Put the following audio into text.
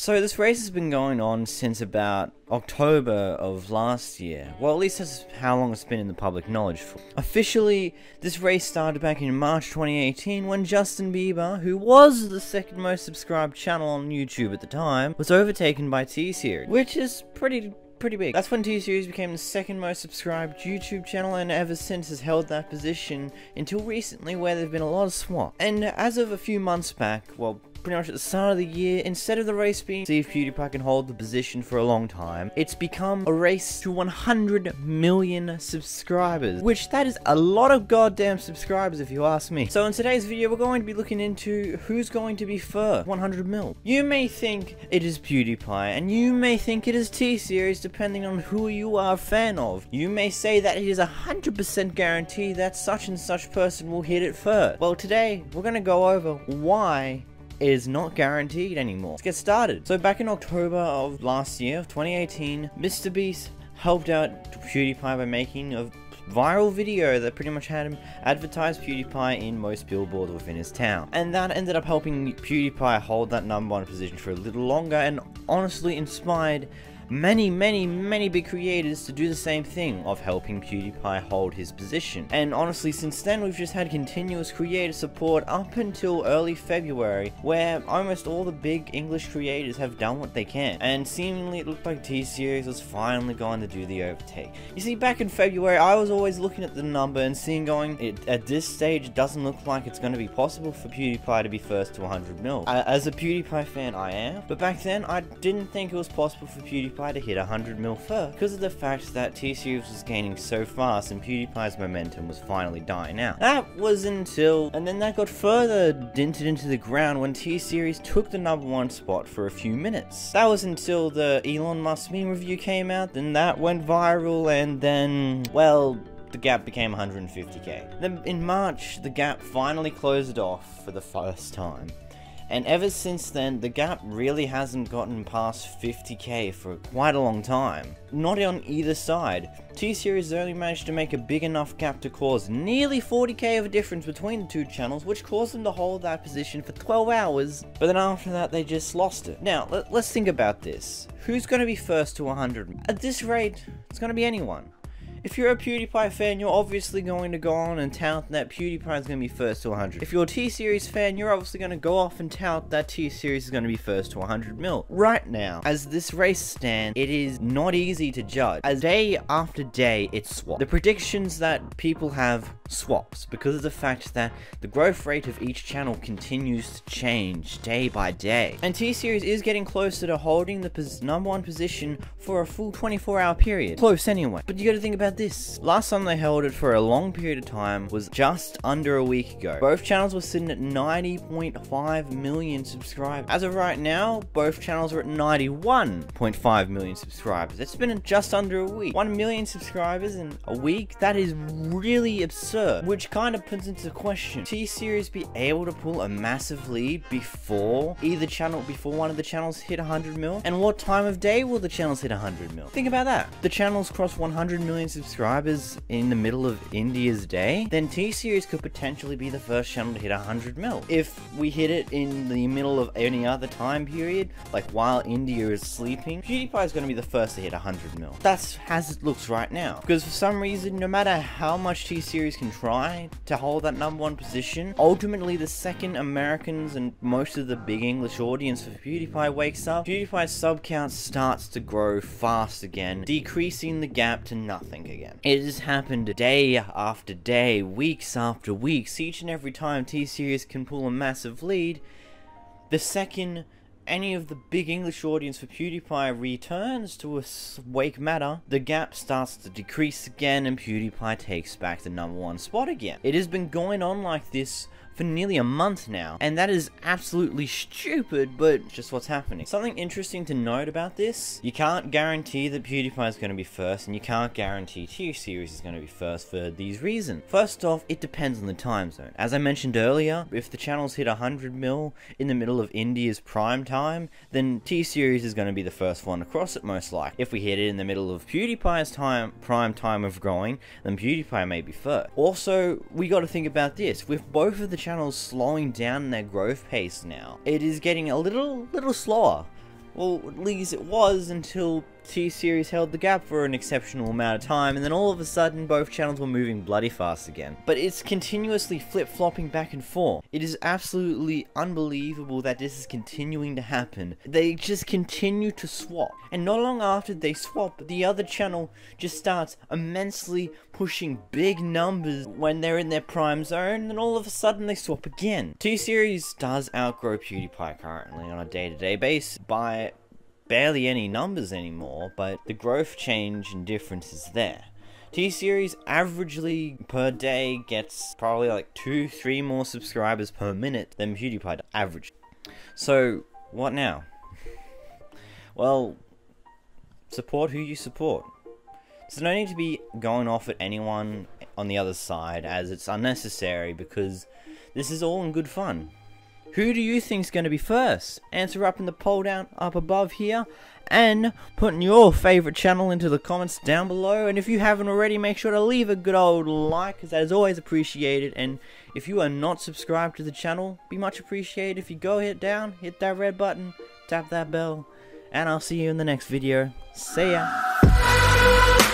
So this race has been going on since about October of last year. Well, at least that's how long it's been in the public knowledge for. Officially, this race started back in March 2018 when Justin Bieber, who was the second most subscribed channel on YouTube at the time, was overtaken by T-Series, which is pretty big. That's when T-Series became the second most subscribed YouTube channel, and ever since has held that position until recently, where there've been a lot of swaps. And as of a few months back, well, pretty much at the start of the year, instead of the race being see if Pewdiepie can hold the position for a long time, it's become a race to 100 million subscribers, which that is a lot of goddamn subscribers if you ask me. So in today's video, we're going to be looking into who's going to be first 100 mil. You may think it is Pewdiepie, and you may think it is T-Series, depending on who you are a fan of. You may say that it is 100% guaranteed that such and such person will hit it first. Well, today, we're going to go over why it is not guaranteed anymore. Let's get started. So back in October of last year, of 2018, Mr. Beast helped out Pewdiepie by making a viral video that pretty much had him advertise Pewdiepie in most billboards within his town. And that ended up helping Pewdiepie hold that #1 position for a little longer, and honestly inspired many big creators to do the same thing of helping Pewdiepie hold his position. And honestly, since then we've just had continuous creator support up until early February, where almost all the big English creators have done what they can, and seemingly it looked like T-Series was finally going to do the overtake. You see, back in February I was always looking at the number and seeing at this stage it doesn't look like it's going to be possible for Pewdiepie to be first to 100 mil. As a Pewdiepie fan I am, but back then I didn't think it was possible for Pewdiepie to hit 100 mil first, because of the fact that T-Series was gaining so fast and Pewdiepie's momentum was finally dying out. That was until, and then that got further dented into the ground when T-Series took the #1 spot for a few minutes. That was until the Elon Musk meme review came out, then that went viral, and then, well, the gap became 150k. Then in March, the gap finally closed off for the first time. And ever since then, the gap really hasn't gotten past 50k for quite a long time. Not on either side. T-Series only managed to make a big enough gap to cause nearly 40k of a difference between the two channels, which caused them to hold that position for 12 hours, but then after that they just lost it. Now, let's think about this. Who's going to be first to 100? At this rate, it's going to be anyone. If you're a Pewdiepie fan, you're obviously going to go on and tout that Pewdiepie is going to be first to 100. If you're a T-Series fan, you're obviously going to go off and tout that T-Series is going to be first to 100 mil. Right now, as this race stands, it is not easy to judge, as day after day it's swapped. The predictions that people have swaps because of the fact that the growth rate of each channel continues to change day by day. And T-Series is getting closer to holding the #1 position for a full 24-hour period. Close anyway. But you gotta think about this. Last time they held it for a long period of time was just under a week ago. Both channels were sitting at 90.5 million subscribers. As of right now, both channels are at 91.5 million subscribers. It's been just under a week. 1 million subscribers in a week? That is really absurd. Which kind of puts into question, T-Series be able to pull a massive lead before one of the channels hit 100 mil? And what time of day will the channels hit 100 mil? Think about that. The channels cross 100 million subscribers in the middle of India's day, then T-Series could potentially be the first channel to hit 100 mil. If we hit it in the middle of any other time period, like while India is sleeping, Pewdiepie is going to be the first to hit 100 mil. That's as it looks right now. Because for some reason, no matter how much T-Series can try to hold that #1 position, ultimately the second Americans and most of the big English audience for Pewdiepie wakes up, Pewdiepie's sub count starts to grow fast again, decreasing the gap to nothing again. It has happened day after day, weeks after weeks. Each and every time T-Series can pull a massive lead, the second any of the big English audience for Pewdiepie returns to a wake matter, the gap starts to decrease again and Pewdiepie takes back the #1 spot again. It has been going on like this for nearly a month now, and that is absolutely stupid, but just what's happening. Something interesting to note about this, you can't guarantee that Pewdiepie is going to be first, and you can't guarantee T-Series is going to be first for these reasons. First off, it depends on the time zone. As I mentioned earlier, if the channels hit 100 mil in the middle of India's prime time, then T-Series is going to be the first one across it most likely. If we hit it in the middle of PewDiePie's prime time of growing, then PewDiePie may be first. Also, we got to think about this, with both of the channels slowing down their growth pace now, it is getting a little slower. Well, at least it was until T-Series held the gap for an exceptional amount of time, and then all of a sudden both channels were moving bloody fast again. But it's continuously flip-flopping back and forth. It is absolutely unbelievable that this is continuing to happen. They just continue to swap, and not long after they swap, the other channel just starts immensely pushing big numbers when they're in their prime zone, and then all of a sudden they swap again. T-Series does outgrow PewDiePie currently on a day-to-day basis by barely any numbers anymore, but the growth change and difference is there. T-Series averagely per day gets probably like 2-3 more subscribers per minute than PewDiePie average. So what now? Well, support who you support. There's no need to be going off at anyone on the other side, as it's unnecessary, because this is all in good fun. Who do you think's going to be first? Answer up in the poll down up above here, and put your favourite channel into the comments down below. And if you haven't already, make sure to leave a good old like, because that is always appreciated. And if you are not subscribed to the channel, be much appreciated if you go hit that red button, tap that bell, and I'll see you in the next video. See ya!